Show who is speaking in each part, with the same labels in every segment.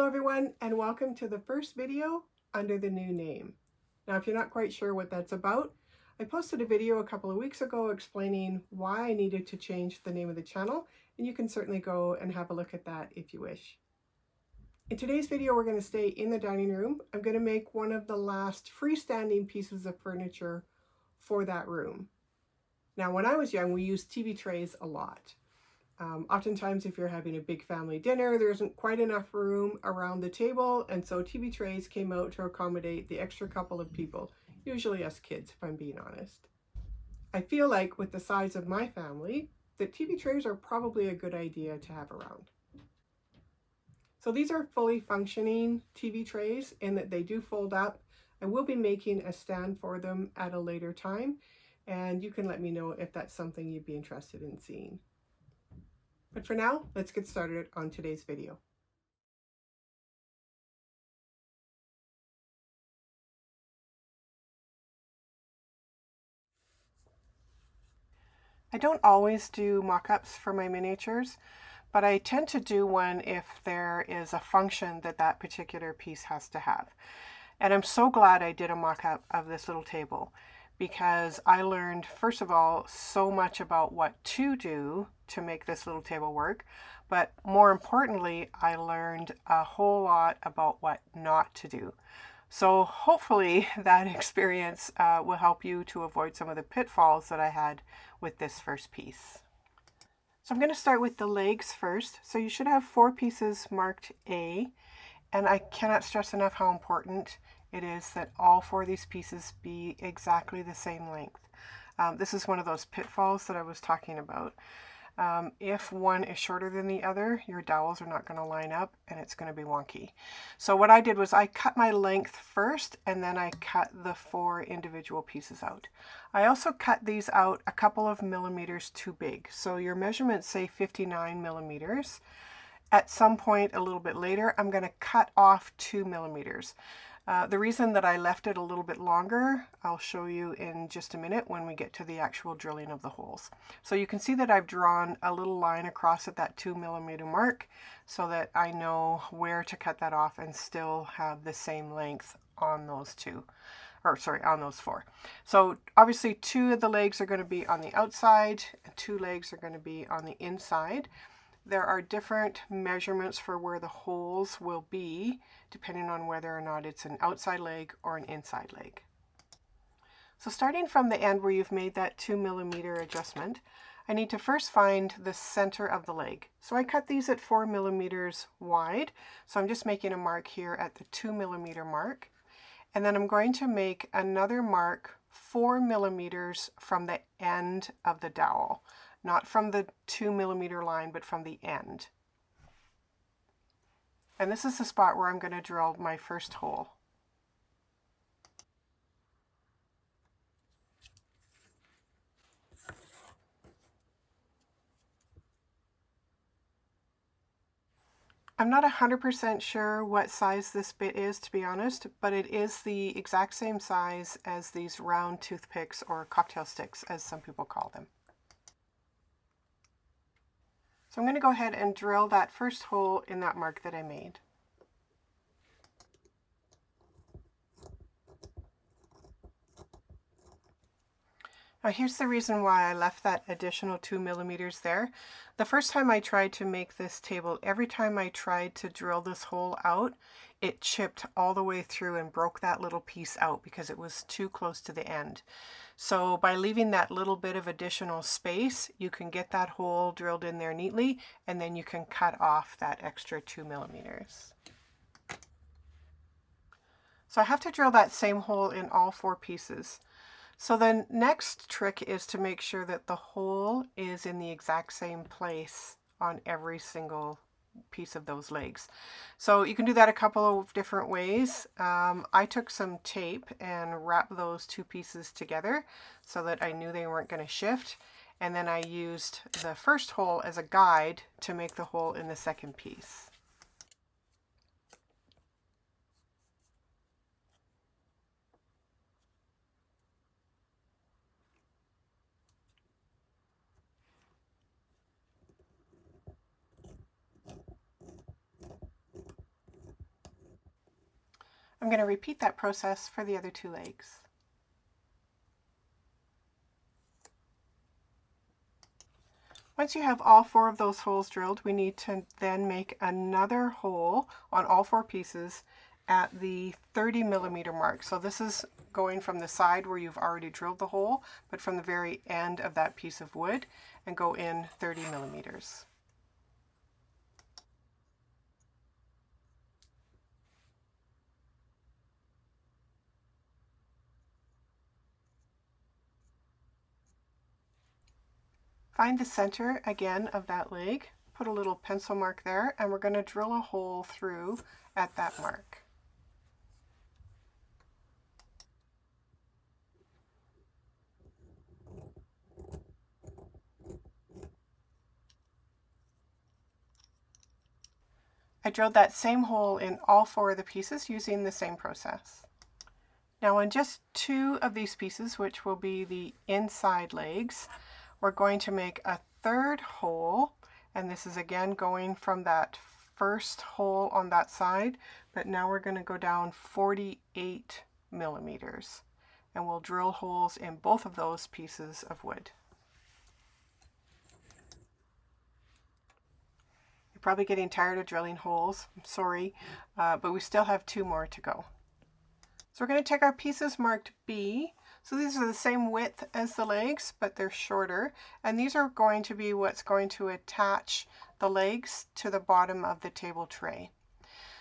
Speaker 1: Hello everyone, and welcome to the first video under the new name. Now if you're not quite sure what that's about, I posted a video a couple of weeks ago explaining why I needed to change the name of the channel, and you can certainly go and have a look at that if you wish. In today's video we're going to stay in the dining room. I'm going to make one of the last freestanding pieces of furniture for that room. Now when I was young we used TV trays a lot. Oftentimes if you're having a big family dinner, there isn't quite enough room around the table, and so TV trays came out to accommodate the extra couple of people, usually us kids if I'm being honest. I feel like with the size of my family, that TV trays are probably a good idea to have around. So these are fully functioning TV trays in that they do fold up. I will be making a stand for them at a later time, and you can let me know if that's something you'd be interested in seeing. But for now, let's get started on today's video. I don't always do mock-ups for my miniatures, but I tend to do one if there is a function that that particular piece has to have. And I'm so glad I did a mock-up of this little table, because I learned, first of all, so much about what to do to make this little table work, but more importantly, I learned a whole lot about what not to do. So hopefully that experience will help you to avoid some of the pitfalls that I had with this first piece. So I'm going to start with the legs first. So you should have 4 pieces marked A, and I cannot stress enough how important it is that all 4 of these pieces be exactly the same length. This is one of those pitfalls that I was talking about. If one is shorter than the other, your dowels are not going to line up and it's going to be wonky. So what I did was I cut my length first, and then I cut the 4 individual pieces out. I also cut these out a couple of millimeters too big. So your measurements say 59 millimeters. At some point a little bit later, I'm going to cut off 2 millimeters. The reason that I left it a little bit longer, I'll show you in just a minute when we get to the actual drilling of the holes. So you can see that I've drawn a little line across at that 2 millimeter mark so that I know where to cut that off and still have the same length on those 4. So obviously 2 of the legs are going to be on the outside and 2 legs are going to be on the inside. There are different measurements for where the holes will be, depending on whether or not it's an outside leg or an inside leg. So starting from the end where you've made that 2 millimeter adjustment, I need to first find the center of the leg. So I cut these at 4 millimeters wide. So I'm just making a mark here at the 2 millimeter mark. And then I'm going to make another mark 4 millimeters from the end of the dowel. Not from the 2 millimeter line, but from the end. And this is the spot where I'm going to drill my first hole. I'm not 100% sure what size this bit is, to be honest, but it is the exact same size as these round toothpicks, or cocktail sticks as some people call them. So I'm going to go ahead and drill that first hole in that mark that I made. Now here's the reason why I left that additional 2 millimeters there. The first time I tried to make this table, every time I tried to drill this hole out, it chipped all the way through and broke that little piece out because it was too close to the end. So by leaving that little bit of additional space, you can get that hole drilled in there neatly, and then you can cut off that extra 2 millimeters. So I have to drill that same hole in all 4 pieces. So the next trick is to make sure that the hole is in the exact same place on every single piece of those legs. So you can do that a couple of different ways. I took some tape and wrapped those 2 pieces together so that I knew they weren't going to shift. And then I used the first hole as a guide to make the hole in the second piece. I'm going to repeat that process for the other 2 legs. Once you have all 4 of those holes drilled, we need to then make another hole on all 4 pieces at the 30 millimeter mark. So this is going from the side where you've already drilled the hole, but from the very end of that piece of wood, and go in 30 millimeters. Find the center again of that leg, put a little pencil mark there, and we're going to drill a hole through at that mark. I drilled that same hole in all 4 of the pieces using the same process. Now on just 2 of these pieces, which will be the inside legs, we're going to make a 3rd hole, and this is again going from that first hole on that side, but now we're going to go down 48 millimeters, and we'll drill holes in both of those pieces of wood. You're probably getting tired of drilling holes, I'm sorry, but we still have 2 more to go. So we're going to take our pieces marked B. So these are the same width as the legs, but they're shorter. And these are going to be what's going to attach the legs to the bottom of the table tray.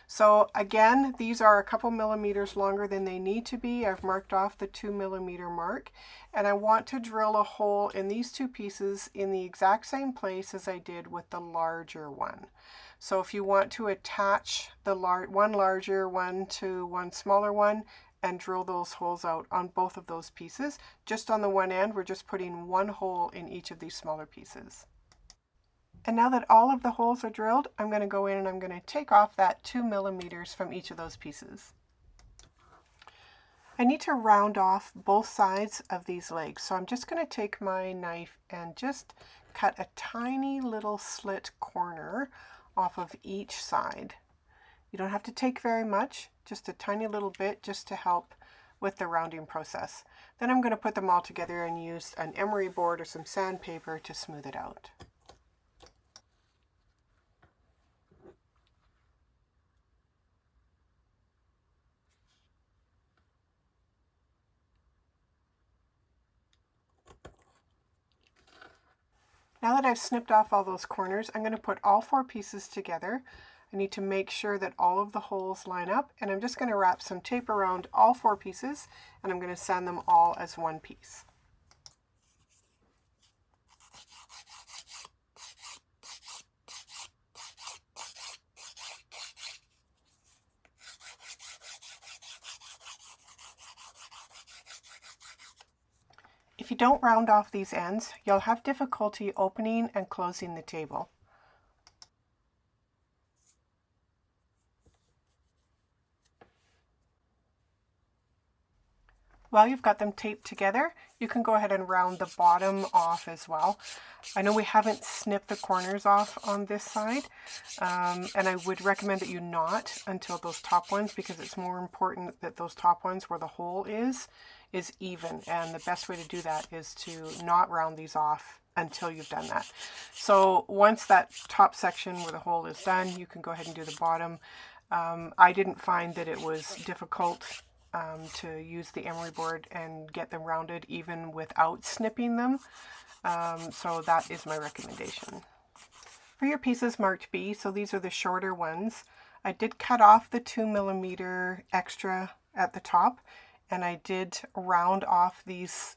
Speaker 1: So again, these are a couple millimeters longer than they need to be. I've marked off the 2 millimeter mark, and I want to drill a hole in these 2 pieces in the exact same place as I did with the larger one. So if you want to attach the one larger one to one smaller one and drill those holes out on both of those pieces, just on the one end, we're just putting 1 hole in each of these smaller pieces. And now that all of the holes are drilled, I'm going to go in and I'm going to take off that 2 millimeters from each of those pieces. I need to round off both sides of these legs, so I'm just going to take my knife and just cut a tiny little slit corner off of each side. You don't have to take very much, just a tiny little bit, just to help with the rounding process. Then I'm going to put them all together and use an emery board or some sandpaper to smooth it out. Now that I've snipped off all those corners, I'm going to put all 4 pieces together. I need to make sure that all of the holes line up, and I'm just going to wrap some tape around all 4 pieces, and I'm going to sand them all as one piece. If you don't round off these ends, you'll have difficulty opening and closing the table. While you've got them taped together, you can go ahead and round the bottom off as well. I know we haven't snipped the corners off on this side, and I would recommend that you not until those top ones, because it's more important that those top ones where the hole is even, and the best way to do that is to not round these off until you've done that. So once that top section where the hole is done, you can go ahead and do the bottom. I didn't find that it was difficult to use the emery board and get them rounded even without snipping them. So that is my recommendation. For your pieces marked B, so these are the shorter ones, I did cut off the 2 millimeter extra at the top, and I did round off these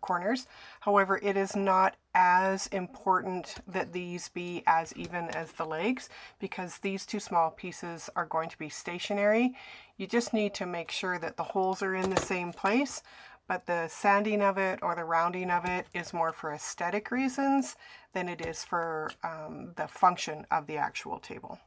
Speaker 1: corners. However, it is not as important that these be as even as the legs, because these 2 small pieces are going to be stationary. You just need to make sure that the holes are in the same place, but the sanding of it or the rounding of it is more for aesthetic reasons than it is for the function of the actual table.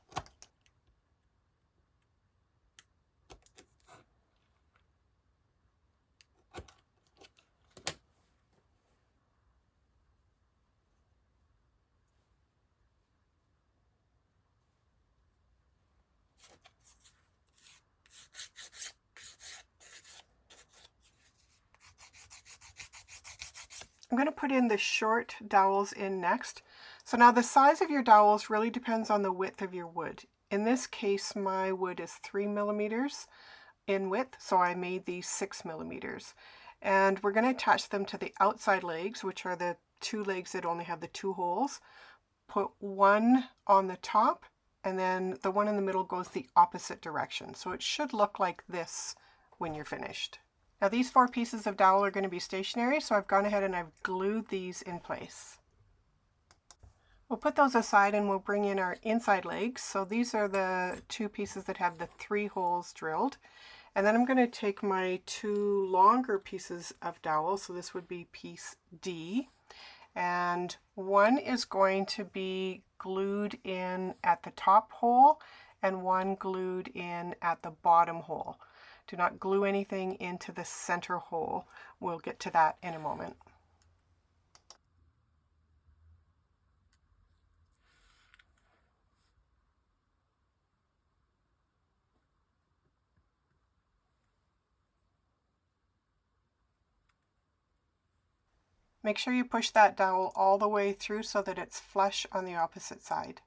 Speaker 1: I'm going to put in the short dowels in next. So now the size of your dowels really depends on the width of your wood. In this case, my wood is 3 millimeters in width, so I made these 6 millimeters. And we're going to attach them to the outside legs, which are the two legs that only have the two holes. Put one on the top, and then the one in the middle goes the opposite direction. So it should look like this when you're finished. Now these 4 pieces of dowel are going to be stationary, so I've gone ahead and I've glued these in place. We'll put those aside and we'll bring in our inside legs. So these are the 2 pieces that have the 3 holes drilled. And then I'm going to take my 2 longer pieces of dowel, so this would be piece D, and one is going to be glued in at the top hole and one glued in at the bottom hole. Do not glue anything into the center hole. We'll get to that in a moment. Make sure you push that dowel all the way through so that it's flush on the opposite side.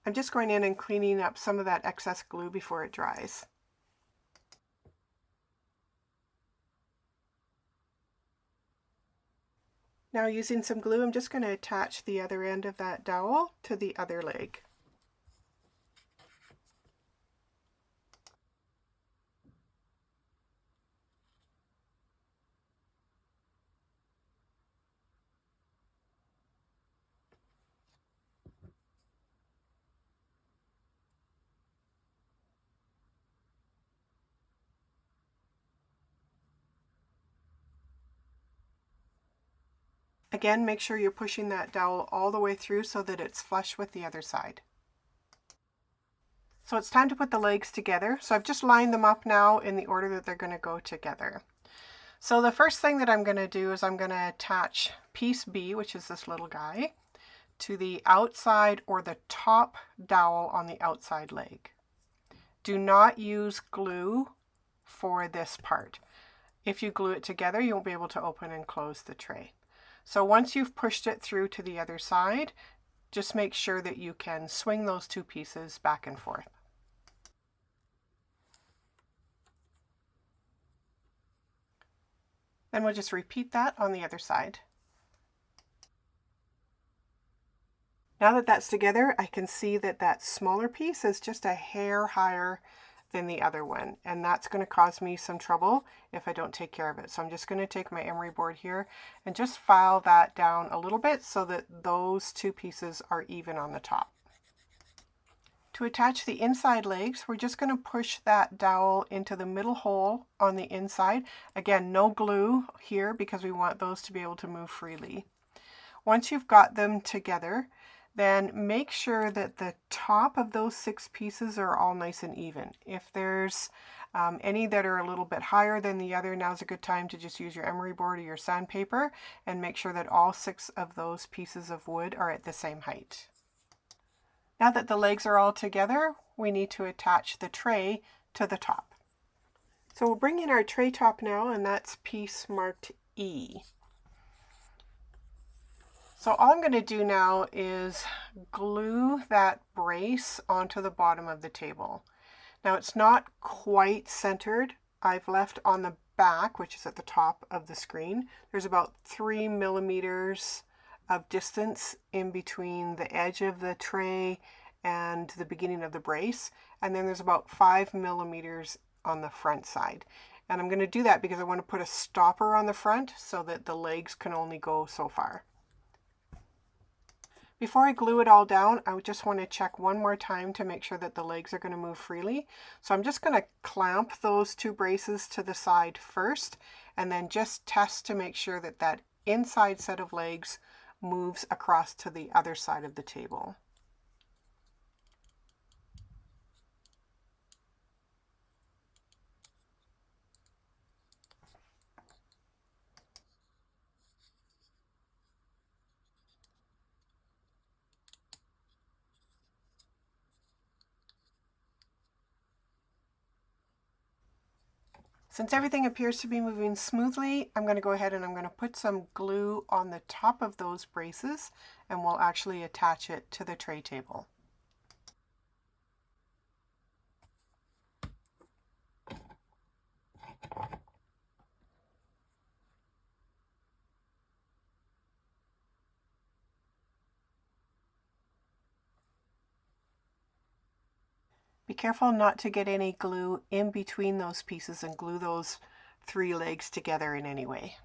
Speaker 1: I'm just going in and cleaning up some of that excess glue before it dries. Now using some glue, I'm just going to attach the other end of that dowel to the other leg. Again, make sure you're pushing that dowel all the way through so that it's flush with the other side. So it's time to put the legs together. So I've just lined them up now in the order that they're going to go together. So the first thing that I'm going to do is I'm going to attach piece B, which is this little guy, to the outside or the top dowel on the outside leg. Do not use glue for this part. If you glue it together, you won't be able to open and close the tray. So once you've pushed it through to the other side, just make sure that you can swing those 2 pieces back and forth. Then we'll just repeat that on the other side. Now that that's together, I can see that that smaller piece is just a hair higher than the other one, and that's going to cause me some trouble if I don't take care of it. So I'm just going to take my emery board here and just file that down a little bit so that those 2 pieces are even on the top. To attach the inside legs, we're just going to push that dowel into the middle hole on the inside. Again, no glue here because we want those to be able to move freely. Once you've got them together, then make sure that the top of those 6 pieces are all nice and even. If there's any that are a little bit higher than the other, now's a good time to just use your emery board or your sandpaper and make sure that all 6 of those pieces of wood are at the same height. Now that the legs are all together, we need to attach the tray to the top. So we'll bring in our tray top now, and that's piece marked E. So all I'm going to do now is glue that brace onto the bottom of the table. Now it's not quite centered. I've left on the back, which is at the top of the screen, there's about 3 millimeters of distance in between the edge of the tray and the beginning of the brace, and then there's about 5 millimeters on the front side. And I'm going to do that because I want to put a stopper on the front so that the legs can only go so far. Before I glue it all down, I just want to check one more time to make sure that the legs are going to move freely. So I'm just going to clamp those 2 braces to the side first, and then just test to make sure that that inside set of legs moves across to the other side of the table. Since everything appears to be moving smoothly, I'm going to go ahead and I'm going to put some glue on the top of those braces, and we'll actually attach it to the tray table. Be careful not to get any glue in between those pieces and glue those 3 legs together in any way.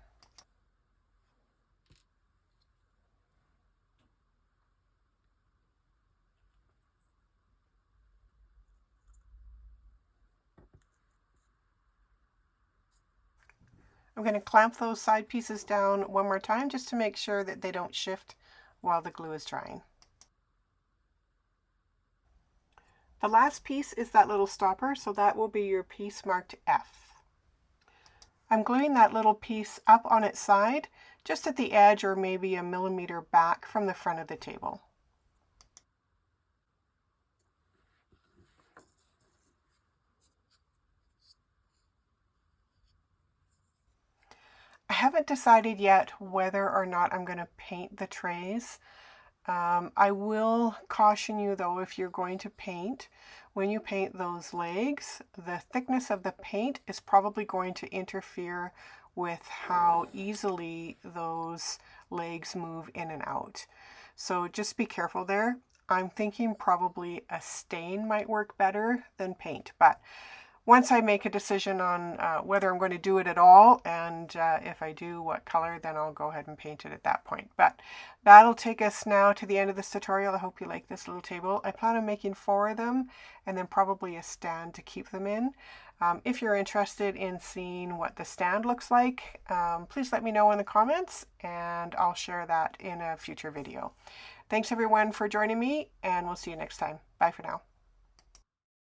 Speaker 1: I'm going to clamp those side pieces down one more time just to make sure that they don't shift while the glue is drying. The last piece is that little stopper, so that will be your piece marked F. I'm gluing that little piece up on its side, just at the edge or maybe a millimeter back from the front of the table. I haven't decided yet whether or not I'm going to paint the trays. I will caution you though, if you're going to paint, when you paint those legs, the thickness of the paint is probably going to interfere with how easily those legs move in and out. So just be careful there. I'm thinking probably a stain might work better than paint, but once I make a decision on whether I'm going to do it at all, and if I do, what color, then I'll go ahead and paint it at that point. But that'll take us now to the end of this tutorial. I hope you like this little table. I plan on making 4 of them, and then probably a stand to keep them in. If you're interested in seeing what the stand looks like, please let me know in the comments, and I'll share that in a future video. Thanks everyone for joining me, and we'll see you next time. Bye for now.